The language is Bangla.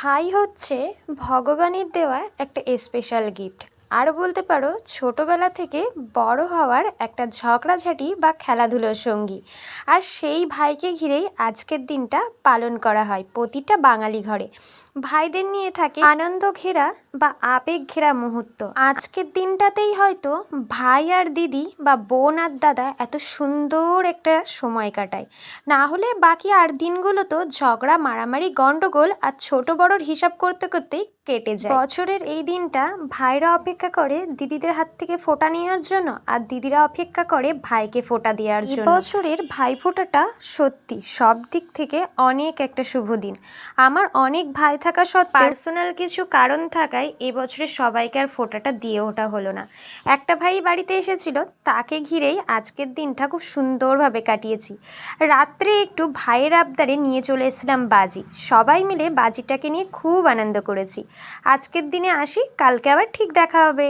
ভাই হচ্ছে ভগবানের দেওয়া একটা স্পেশাল গিফট। আর বলতে পারো ছোটবেলা থেকে বড় হওয়ার একটা ঝগড়াঝাটি বা খেলাধুলোর সঙ্গী। আর সেই ভাইকে ঘিরেই আজকের দিনটা পালন করা হয় প্রতিটা বাঙালি ঘরে। ভাইদের নিয়ে থাকে আনন্দ ঘেরা বা আবেগ ঘেরা মুহূর্ত। আজকের দিনটাতেই হয়তো ভাই আর দিদি বা বোন আর দাদা এত সুন্দর একটা সময় কাটায়। না হলে বাকি আর দিনগুলো তো ঝগড়া, মারামারি, গন্ডগোল আর ছোট বড়োর হিসাব করতে করতেই কেটে যায়। বছরের এই দিনটা ভাইরা অপেক্ষা করে দিদিদের হাত থেকে ফোঁটা নেওয়ার জন্য, আর দিদিরা অপেক্ষা করে ভাইকে ফোঁটা দেওয়ার জন্য। বছরের ভাই ফোঁটাটা সত্যি সব দিক থেকে অনেক একটা শুভ দিন। আমার অনেক ভাই থাকা সত্ত্বেও পার্সোনাল কিছু কারণ থাকায় এবছরে সবাইকে আর ফোঁটাটা দিয়ে ওঠা হলো না। একটা ভাই বাড়িতে এসেছিল, তাকে ঘিরেই আজকের দিনটা খুব সুন্দরভাবে কাটিয়েছি। রাত্রে একটু ভাইয়ের আবদারে নিয়ে চলে এসেছিলাম বাজি। সবাই মিলে বাজিটাকে নিয়ে খুব আনন্দ করেছি। আজকের দিনে আসি, কালকে আবার ঠিক দেখা হবে।